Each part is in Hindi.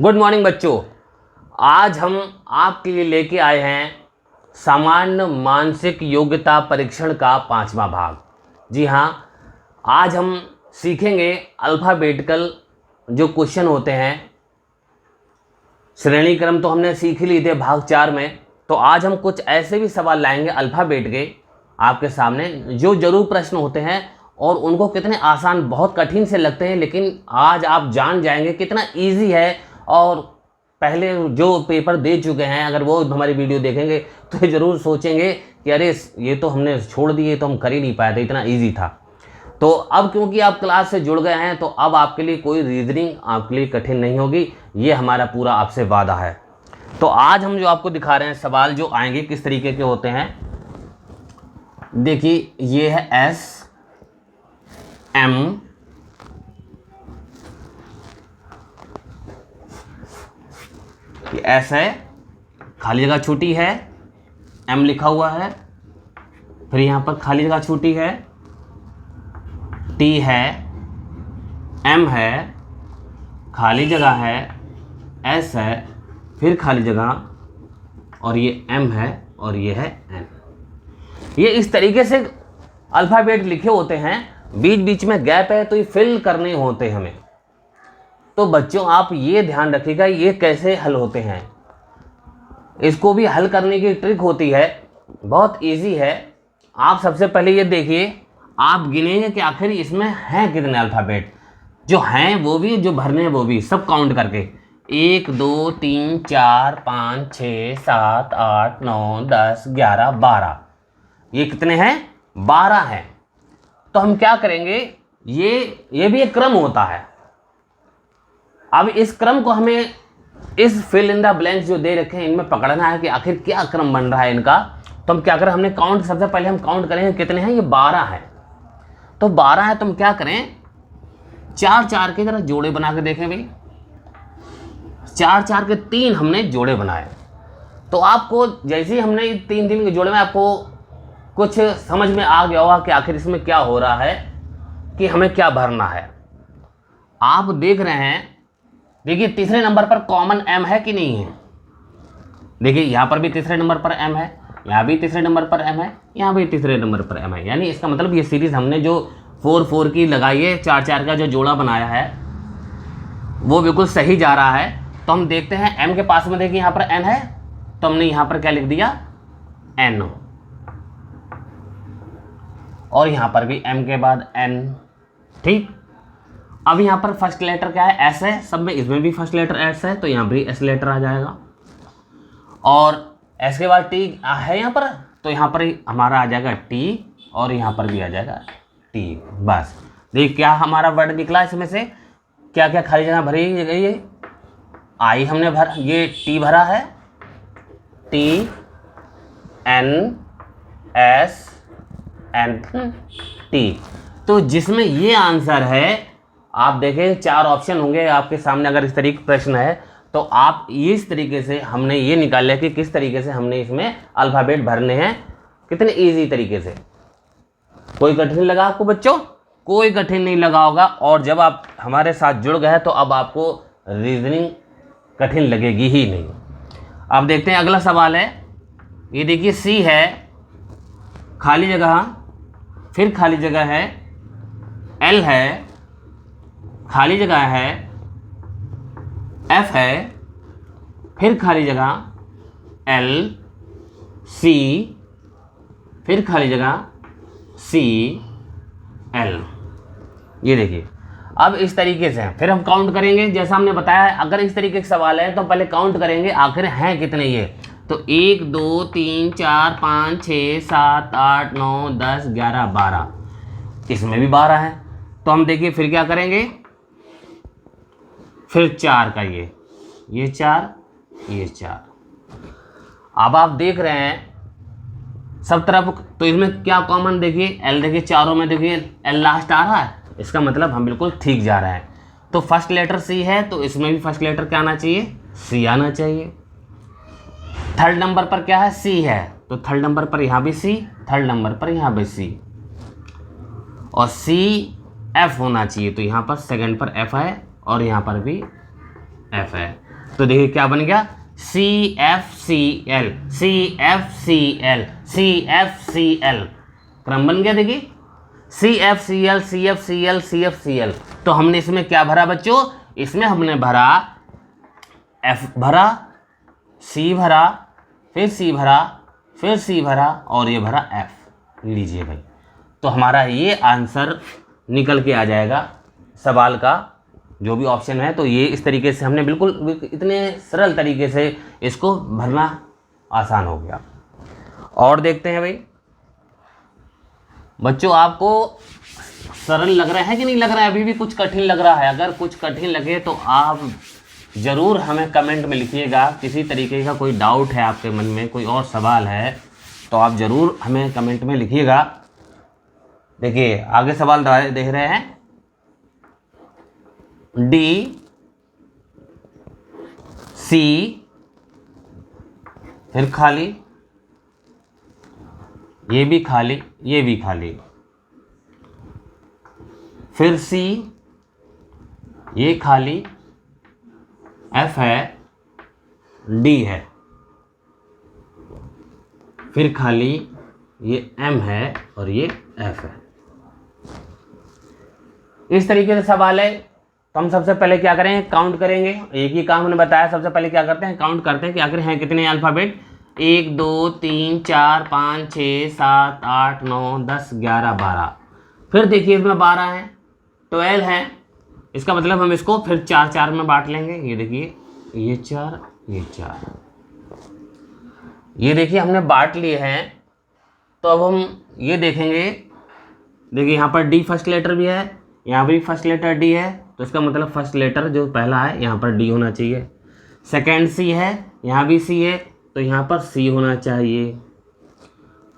गुड मॉर्निंग बच्चों। आज हम आपके लिए लेके आए हैं सामान्य मानसिक योग्यता परीक्षण का 5वां भाग। जी हाँ, आज हम सीखेंगे अल्फ़ाबेटिकल जो क्वेश्चन होते हैं। श्रेणी क्रम तो हमने सीख ही लिए थे भाग 4 में, तो आज हम कुछ ऐसे भी सवाल लाएंगे अल्फ़ाबेट के आपके सामने जो जरूर प्रश्न होते हैं और उनको कितने आसान, बहुत कठिन से लगते हैं, लेकिन आज आप जान जाएंगे कितना इजी है। और पहले जो पेपर दे चुके हैं अगर वो हमारी वीडियो देखेंगे तो ये ज़रूर सोचेंगे कि अरे ये तो हमने छोड़ दिए, तो हम कर ही नहीं पाए थे, इतना इजी था। तो अब क्योंकि आप क्लास से जुड़ गए हैं तो अब आपके लिए कोई रीजनिंग आपके लिए कठिन नहीं होगी, ये हमारा पूरा आपसे वादा है। तो आज हम जो आपको दिखा रहे हैं सवाल जो आएंगे किस तरीके के होते हैं, देखिए ये है एस एम एस है, खाली जगह छूटी है, एम लिखा हुआ है, फिर यहाँ पर खाली जगह छूटी है, टी है, एम है, खाली जगह है, एस है, फिर खाली जगह, और ये एम है और ये है एन। ये इस तरीके से अल्फ़ाबेट लिखे होते हैं, बीच बीच में गैप है तो ये फिल करने होते हैं हमें। तो बच्चों आप ये ध्यान रखिएगा ये कैसे हल होते हैं। इसको भी हल करने की ट्रिक होती है, बहुत इजी है। आप सबसे पहले ये देखिए, आप गिनेंगे कि आखिर इसमें हैं कितने अल्फ़ाबेट, जो हैं वो भी, जो भरने हैं वो भी, सब काउंट करके 1 2 3 4 5 6 7 8 9 10 11 12, ये कितने हैं? 12 हैं। तो हम क्या करेंगे, ये भी एक क्रम होता है। अब इस क्रम को हमें इस फिल इन द ब्लैंक्स जो दे रखे हैं इनमें पकड़ना है कि आखिर क्या क्रम बन रहा है इनका। तो हम क्या करें, हमने काउंट, सबसे पहले हम काउंट करेंगे कितने हैं, ये 12 है। तो 12 है तो हम क्या करें, 4 4 के जरा जोड़े बना के देखें भाई। 4 4 के 3 हमने जोड़े बनाए। तो आपको जैसे ही हमने 3 3 के जोड़े में आपको कुछ समझ में आ गया होगा कि आखिर इसमें क्या हो रहा है, कि हमें क्या भरना है। आप देख रहे हैं, देखिए तीसरे नंबर पर कॉमन एम है कि नहीं है। देखिए यहाँ पर भी तीसरे नंबर पर एम है, यहाँ भी तीसरे नंबर पर एम है, यहाँ भी तीसरे नंबर पर एम है। यानी इसका मतलब ये सीरीज हमने जो 4 4 की लगाई है, 4 4 का जो जोड़ा बनाया है वो बिल्कुल सही जा रहा है। तो हम देखते हैं एम के पास में, देखिए यहाँ पर एन है तो हमने यहाँ पर क्या लिख दिया, एन, और यहाँ पर भी एम के बाद एन। ठीक, अब यहाँ पर फर्स्ट लेटर क्या है, एस है, सब में, इसमें भी फर्स्ट लेटर एस है तो यहाँ भी एस लेटर आ जाएगा। और एस के बाद टी है यहाँ पर, तो यहाँ पर हमारा आ जाएगा टी, और यहाँ पर भी आ जाएगा टी। बस देखिए क्या हमारा वर्ड निकला, इसमें से क्या क्या खाली जगह भरी गई है। आई हमने भर, ये टी भरा है, T N S N T. तो जिसमें ये आंसर है, आप देखें 4 ऑप्शन होंगे आपके सामने। अगर इस तरीके का प्रश्न है तो आप इस तरीके से हमने ये निकाल लिया कि किस तरीके से हमने इसमें अल्फ़ाबेट भरने हैं, कितने इजी तरीके से। कोई कठिन लगा आपको बच्चों? कोई कठिन नहीं लगा होगा। और जब आप हमारे साथ जुड़ गए तो अब आपको रीजनिंग कठिन लगेगी ही नहीं। अब देखते हैं अगला सवाल है, ये देखिए सी है, खाली जगह, फिर खाली जगह है, एल है, खाली जगह है, एफ है, फिर खाली जगह, एल, सी, फिर खाली जगह, सी, एल। ये देखिए अब इस तरीके से फिर हम काउंट करेंगे, जैसा हमने बताया है। अगर इस तरीके के सवाल है तो पहले काउंट करेंगे आखिर हैं कितने ये। तो 1 2 3 4 5 6 7 8 9 10 11 12, इसमें भी 12 है। तो हम देखिए फिर क्या करेंगे, फिर 4 का ये 4, ये 4। अब आप देख रहे हैं सब तरफ, तो इसमें क्या कॉमन, देखिए एल, देखिए चारों में देखिए एल लास्ट आ रहा है, इसका मतलब हम बिल्कुल ठीक जा रहे हैं। तो फर्स्ट लेटर सी है तो इसमें भी फर्स्ट लेटर क्या आना चाहिए, सी आना चाहिए। थर्ड नंबर पर क्या है, सी है, तो थर्ड नंबर पर यहाँ भी सी, थर्ड नंबर पर यहाँ भी सी, और सी एफ होना चाहिए। तो यहाँ पर सेकंड पर एफ है और यहाँ पर भी एफ है। तो देखिए क्या बन गया, CFCl, CFCl, CFCl, क्रम बन गया। देखिए CFCl, CFCl, CFCl। तो हमने इसमें क्या भरा बच्चों, इसमें हमने भरा F भरा, C भरा, फिर C भरा, फिर C भरा और ये भरा F। लीजिए भाई, तो हमारा ये आंसर निकल के आ जाएगा सवाल का, जो भी ऑप्शन है। तो ये इस तरीके से हमने बिल्कुल इतने सरल तरीके से इसको भरना आसान हो गया। और देखते हैं भाई बच्चों, आपको सरल लग रहा है कि नहीं लग रहा है, अभी भी कुछ कठिन लग रहा है? अगर कुछ कठिन लगे तो आप ज़रूर हमें कमेंट में लिखिएगा। किसी तरीके का कोई डाउट है आपके मन में, कोई और सवाल है तो आप ज़रूर हमें कमेंट में लिखिएगा। देखिए आगे सवाल देख रहे हैं, D, C, फिर खाली, ये भी खाली, ये भी खाली, फिर C, ये खाली, F है, D है, फिर खाली, ये M है और ये F है। इस तरीके से सवाल है। तो हम सबसे पहले क्या करेंगे, काउंट करेंगे। एक ही काम हमने बताया, सबसे पहले क्या करते हैं, काउंट करते हैं कि आखिर हैं कितने अल्फ़ाबेट। 1 2 3 4 5 6 7 8 9 10 11 12। फिर देखिए इसमें 12 हैं, 12 हैं। इसका मतलब हम इसको फिर 4 4 में बांट लेंगे। ये देखिए, ये 4, ये 4, ये देखिए हमने बांट लिए हैं। तो अब हम ये देखेंगे, देखिए यहाँ पर D फर्स्ट लेटर भी है, यहाँ भी फर्स्ट लेटर D है, तो इसका मतलब फर्स्ट लेटर जो पहला है यहाँ पर D होना चाहिए। सेकंड C है, यहाँ भी C है, तो यहाँ पर C होना चाहिए।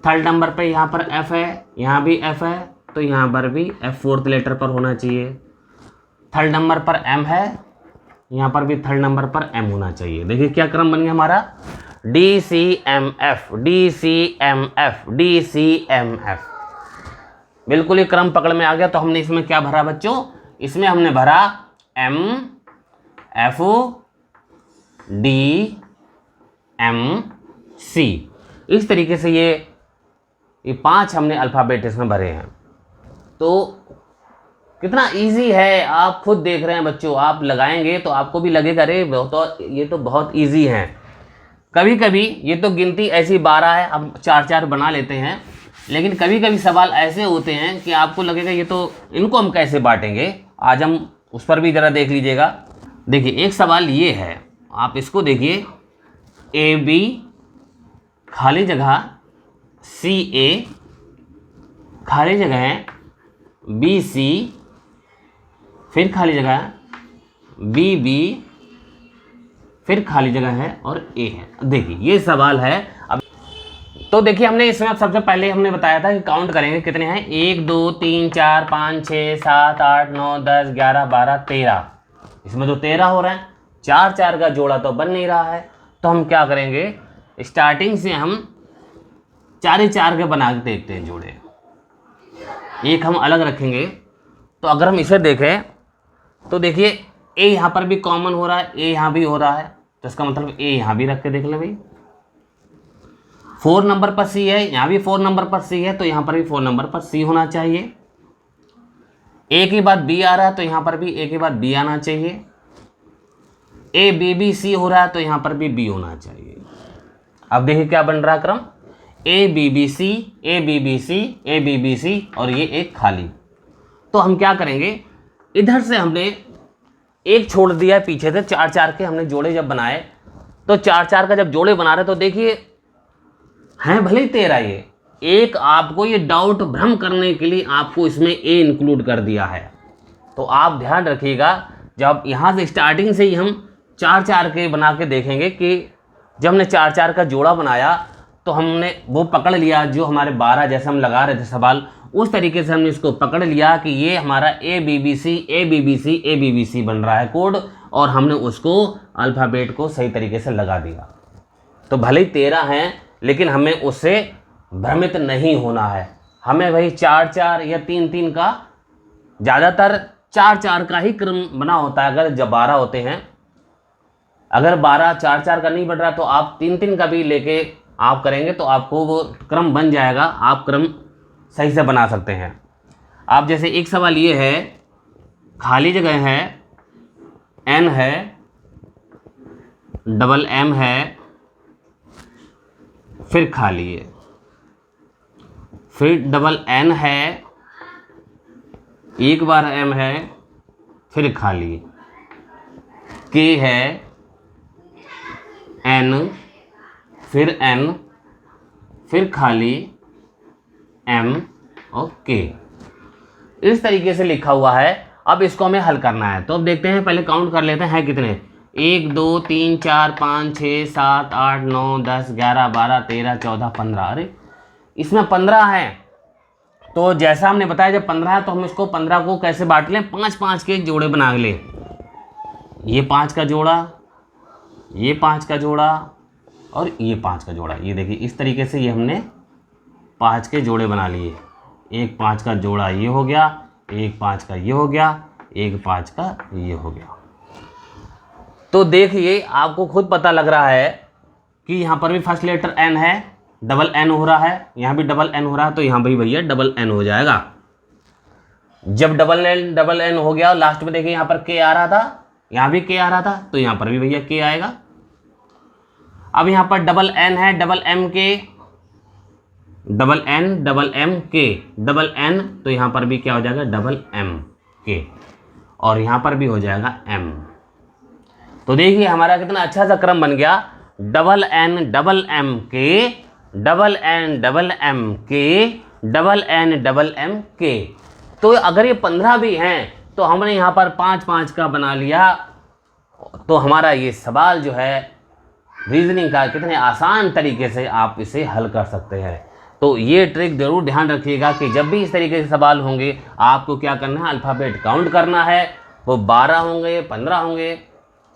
थर्ड नंबर पे यहाँ पर F है, यहाँ भी F है, तो यहाँ पर भी F फोर्थ लेटर पर होना चाहिए। थर्ड नंबर पर M है, यहाँ पर भी थर्ड नंबर पर M होना चाहिए। देखिए क्या क्रम बन गया हमारा, D C M F, D C M F, D C M F। बिल्कुल ये क्रम पकड़ में आ गया। तो हमने इसमें क्या भरा बच्चों, इसमें हमने भरा M F D M C। इस तरीके से ये 5 हमने अल्फ़ाबेट इसमें भरे हैं। तो कितना इजी है, आप खुद देख रहे हैं बच्चों, आप लगाएंगे तो आपको भी लगेगा अरे ये तो बहुत इजी है। कभी कभी ये तो गिनती ऐसी 12 है, हम 4 4 बना लेते हैं, लेकिन कभी कभी सवाल ऐसे होते हैं कि आपको लगेगा ये तो, इनको हम कैसे बांटेंगे। आज हम उस पर भी ज़रा देख लीजिएगा। देखिए एक सवाल ये है, आप इसको देखिए, AB खाली जगह CA खाली जगह है, BC फिर खाली जगह है, BB फिर खाली जगह है और A है। देखिए ये सवाल है। अब तो देखिए हमने इसमें सबसे पहले हमने बताया था कि काउंट करेंगे कितने हैं, 1 2 3 4 5 6 7 8 9 10 11 12 13। इसमें तो 13 हो रहा है, 4 4 का जोड़ा तो बन नहीं रहा है। तो हम क्या करेंगे, स्टार्टिंग से हम 4 4 के बना के देखते हैं जोड़े, एक हम अलग रखेंगे। तो अगर हम इसे देखें तो देखिए A यहाँ पर भी कॉमन हो रहा है, A यहाँ भी हो रहा है, तो इसका मतलब A यहाँ भी रख के देख लें भाई। 4 नंबर पर C है, यहाँ भी 4 नंबर पर C है, तो यहाँ पर भी 4 नंबर पर C होना चाहिए। A के बाद B आ रहा है, तो यहाँ पर भी A के बाद B आना चाहिए। A B B C हो रहा है, तो यहाँ पर भी B होना चाहिए। अब देखिए क्या बन रहा क्रम, A B B C, A B B C, A B B C और ये एक खाली। तो हम क्या करेंगे, इधर से हमने एक छोड़ दिया है पीछे से, 4 4 के हमने जोड़े जब बनाए, तो 4 4 का जब जोड़े बना रहे तो देखिए हैं भले ही 13, ये एक आपको ये डाउट भ्रम करने के लिए आपको इसमें A इंक्लूड कर दिया है। तो आप ध्यान रखिएगा, जब यहाँ से स्टार्टिंग से ही हम 4 4 के बना के देखेंगे कि जब हमने 4 4 का जोड़ा बनाया तो हमने वो पकड़ लिया, जो हमारे 12 जैसे हम लगा रहे थे सवाल, उस तरीके से हमने इसको पकड़ लिया कि ये हमारा ABBC बन रहा है कोड, और हमने उसको अल्फ़ाबेट को सही तरीके से लगा दिया। तो भले ही 13 हैं, लेकिन हमें उससे भ्रमित नहीं होना है। हमें भाई 4 4 या 3 3 का, ज़्यादातर 4 4 का ही क्रम बना होता है। अगर जब 12 होते हैं, अगर 12 4 का नहीं बढ़ रहा तो आप 3 का भी लेके आप करेंगे तो आपको वो क्रम बन जाएगा, आप क्रम सही से बना सकते हैं। आप जैसे एक सवाल ये है, खाली जगह है, n है, डबल m है, फिर खाली है, फिर डबल n है, एक बार m है, फिर खाली, k है, n, फिर n, फिर खाली, m और k, इस तरीके से लिखा हुआ है। अब इसको हमें हल करना है, तो अब देखते हैं, पहले काउंट कर लेते हैं कितने, 1 2 3 4 5 6 7 8 9 10 11 12 13 14 15। अरे इसमें 15 है, तो जैसा हमने बताया जब 15 है तो हम इसको 15 को कैसे बांट लें, 5 के जोड़े बना ले, ये 5 का जोड़ा, ये 5 का जोड़ा और ये 5 का जोड़ा। ये देखिए इस तरीके से ये हमने 5 के जोड़े बना लिए, एक 5 का जोड़ा ये हो गया, एक 5 का ये हो गया, एक 5 का ये हो गया। तो देखिए आपको खुद पता लग रहा है कि यहाँ पर भी फर्स्ट लेटर n है, डबल n हो रहा है, यहाँ भी डबल n हो रहा है, तो यहाँ भी भैया डबल n हो जाएगा। जब डबल n हो गया, लास्ट में देखिए यहाँ पर k आ रहा था, यहाँ भी k आ रहा था, तो यहाँ पर भी भैया k आएगा। अब यहाँ पर डबल n है, डबल m के, double n double m k, double n, तो यहाँ पर भी क्या हो जाएगा, डबल m k, और यहाँ पर भी हो जाएगा m। तो देखिए हमारा कितना अच्छा सा क्रम बन गया, double n double m k, double n double m k, double n double m k। तो अगर ये 15 भी हैं तो हमने यहाँ पर 5 का बना लिया, तो हमारा ये सवाल जो है रीजनिंग का कितने आसान तरीके से आप इसे हल कर सकते हैं। तो ये ट्रिक जरूर ध्यान रखिएगा कि जब भी इस तरीके से सवाल होंगे आपको क्या करना है, अल्फ़ाबेट काउंट करना है, वो 12 होंगे 15 होंगे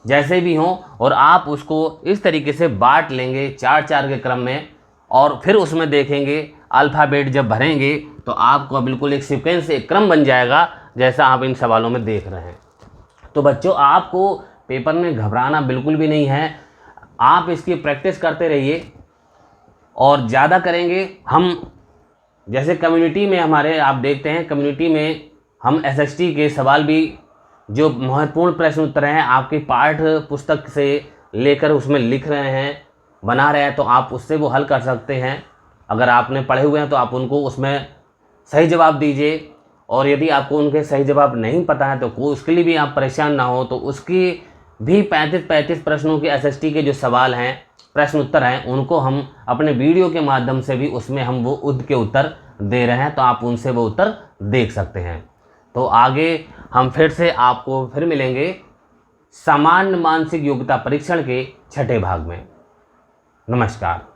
जैसे भी हों, और आप उसको इस तरीके से बांट लेंगे 4 के क्रम में, और फिर उसमें देखेंगे अल्फ़ाबेट जब भरेंगे तो आपको बिल्कुल एक सीक्वेंस, एक क्रम बन जाएगा जैसा आप इन सवालों में देख रहे हैं। तो बच्चों आपको पेपर में घबराना बिल्कुल भी नहीं है, आप इसकी प्रैक्टिस करते रहिए और ज़्यादा करेंगे। हम जैसे कम्युनिटी में हमारे आप देखते हैं, कम्युनिटी में हम SST के सवाल भी जो महत्वपूर्ण प्रश्न उत्तर हैं आपकी पाठ्य पुस्तक से लेकर उसमें लिख रहे हैं, बना रहे हैं, तो आप उससे वो हल कर सकते हैं। अगर आपने पढ़े हुए हैं तो आप उनको उसमें सही जवाब दीजिए, और यदि आपको उनके सही जवाब नहीं पता है तो उसके लिए भी आप परेशान ना हो, तो उसकी भी 35 प्रश्नों के SST के जो सवाल हैं, प्रश्न उत्तर हैं, उनको हम अपने वीडियो के माध्यम से भी उसमें हम वो के उत्तर दे रहे हैं, तो आप उनसे वो उत्तर देख सकते हैं। तो आगे हम फिर से आपको फिर मिलेंगे सामान्य मानसिक योग्यता परीक्षण के 6ठे भाग में। नमस्कार।